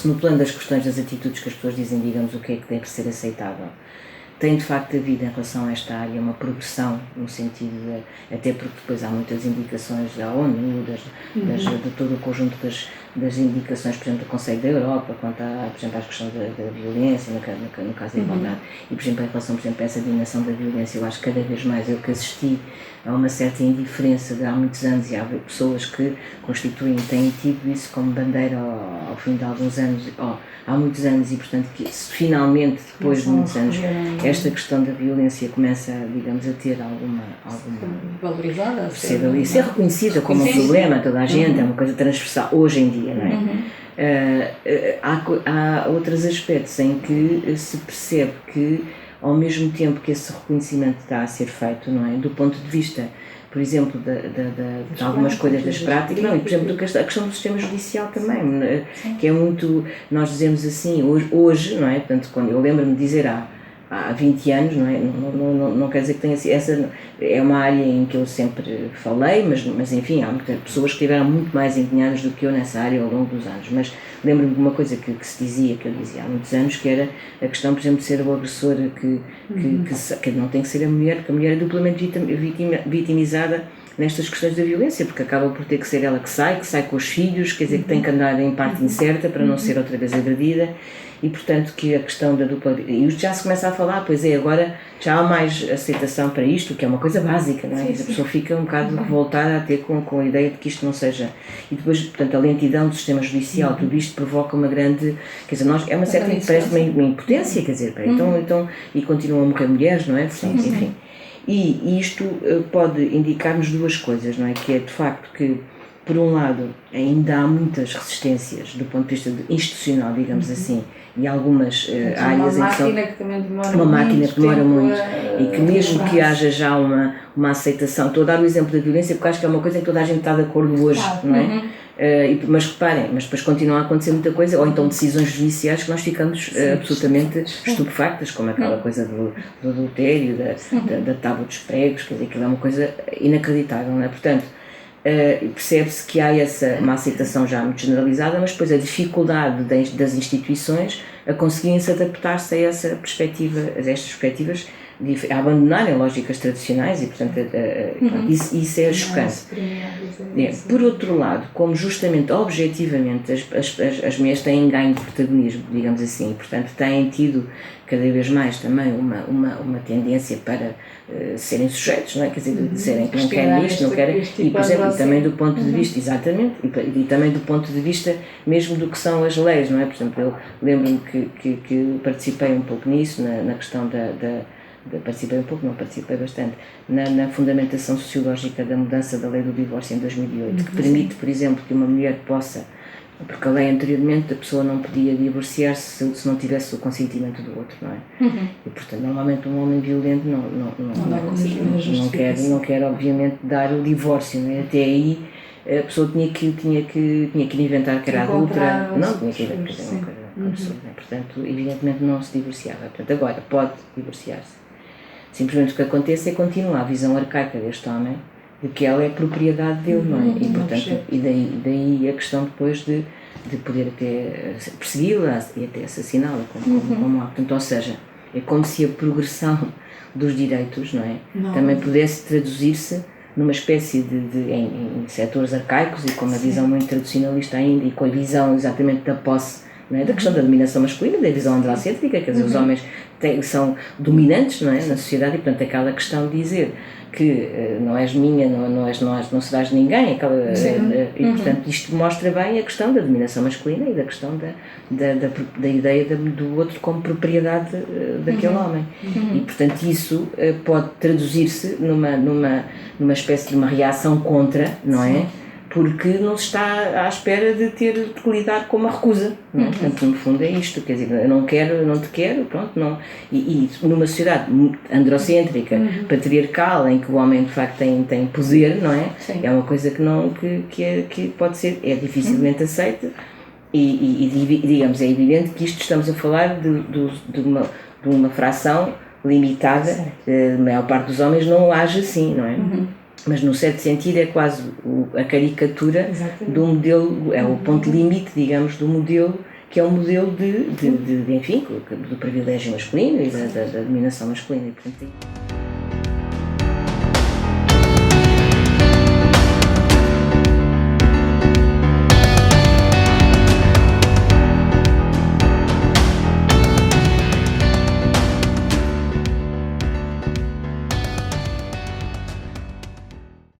se no plano das questões das atitudes que as pessoas dizem, digamos, o que é que deve ser aceitável, tem de facto havido em relação a esta área uma progressão, no sentido de, até porque depois há muitas indicações da ONU, de todo o conjunto das indicações, por exemplo, do Conselho da Europa, quanto a, por exemplo, às questões da violência, no caso da igualdade, e por exemplo, em relação, por exemplo, a essa dimensão da violência, eu acho que cada vez mais eu que assisti a uma certa indiferença de há muitos anos, e há pessoas que têm tido isso como bandeira ao fim de alguns anos, há muitos anos, e portanto que finalmente, depois de muitos anos, esta questão da violência começa, digamos, a ter alguma valorizada, ser reconhecida como um problema, toda a gente, é uma coisa transversal, hoje em dia, não é? Há outros aspectos em que se percebe que, ao mesmo tempo que esse reconhecimento está a ser feito, não é? Do ponto de vista, por exemplo, de algumas coisas das práticas, não, e por exemplo, a questão do sistema judicial também, que é muito, nós dizemos assim, hoje, não é? Portanto, quando eu lembro-me de dizer há 20 anos, não é? Não quer dizer que tenha sido, essa é uma área em que eu sempre falei, mas enfim, há muitas pessoas que estiveram muito mais empenhadas do que eu nessa área ao longo dos anos, mas lembro-me de uma coisa que se dizia, que eu dizia há muitos anos, que era a questão, por exemplo, de ser o agressor que não tem que ser a mulher, porque a mulher é duplamente vitimizada nestas questões da violência, porque acaba por ter que ser ela que sai com os filhos, quer dizer, que tem que andar em parte incerta para não ser outra vez agredida, e portanto que a questão da dupla... E já se começa a falar, pois é, agora já há mais aceitação para isto, que é uma coisa básica, não é? A pessoa fica um bocado revoltada a ter com a ideia de que isto não seja... E depois, portanto, a lentidão do sistema judicial, tudo isto provoca uma grande... Quer dizer, é uma certa... parece uma impotência, quer dizer, então, e continuam a morrer mulheres, não é? Portanto, enfim... E isto pode indicar-nos duas coisas, não é? Que é, de facto, que, por um lado, ainda há muitas resistências do ponto de vista institucional, digamos assim, e algumas áreas em que são... Uma máquina que demora muito e que mesmo que haja já uma aceitação... Estou a dar o exemplo da violência porque acho que é uma coisa em que toda a gente está de acordo hoje, não é? Mas reparem, mas depois continua a acontecer muita coisa, ou então decisões judiciais que nós ficamos absolutamente estupefactas, como aquela coisa do adultério, da tábua dos pregos, quer dizer, aquilo é uma coisa inacreditável, não é? Portanto, percebe-se que há uma aceitação já muito generalizada, mas depois a dificuldade das instituições a conseguirem-se adaptar-se a estas perspectivas, a abandonarem lógicas tradicionais e, portanto, isso é chocante. Por outro lado, como justamente, objetivamente, as mulheres têm ganho de protagonismo, digamos assim, e, portanto, têm tido cada vez mais também uma tendência para serem sujeitos, não é? Quer dizer, de disserem que não querem isto, não querem, e, por exemplo, também do ponto de vista, exatamente, e também do ponto de vista mesmo do que são as leis, não é? Por exemplo, eu lembro-me que participei um pouco nisso, na questão participei um pouco, não participei bastante, na fundamentação sociológica da mudança da lei do divórcio em 2008, que permite, por exemplo, que uma mulher possa, porque a lei anteriormente a pessoa não podia divorciar-se se não tivesse o consentimento do outro, não é? E portanto, normalmente um homem violento não quer obviamente dar o divórcio, não é? Até aí a pessoa tinha que inventar que era adulta, não tinha que inventar, uma coisa absurda, portanto, evidentemente não se divorciava, portanto, agora pode divorciar-se. Simplesmente o que acontece é continuar a visão arcaica deste homem de que ela é propriedade dele, não é? E, portanto, daí a questão depois de poder até persegui-la e até assassiná-la como há. Portanto, ou seja, é como se a progressão dos direitos, não é? Também pudesse traduzir-se numa espécie em setores arcaicos e com uma visão muito tradicionalista ainda e com a visão exatamente da posse, não é? Da questão da dominação masculina, da visão androcêntrica, quer dizer, os homens são dominantes, não é? Na sociedade, e portanto aquela questão de dizer que não és minha, não serás de ninguém, e portanto isto mostra bem a questão da dominação masculina e da questão da ideia do outro como propriedade daquele homem. E portanto isso pode traduzir-se numa espécie de uma reação contra, não é? Porque não se está à espera de ter de lidar com uma recusa, não é? Portanto, no fundo é isto, quer dizer, eu não te quero, pronto, não. E numa sociedade androcêntrica, patriarcal, em que o homem de facto tem poder, não é? Sim. É uma coisa que pode ser, é dificilmente aceita e digamos, é evidente que isto estamos a falar de uma fração limitada, a maior parte dos homens não age assim, não é? Mas no certo sentido é quase a caricatura do modelo, é o ponto limite, digamos, do modelo que é um modelo enfim, do privilégio masculino e da dominação masculina. E, portanto,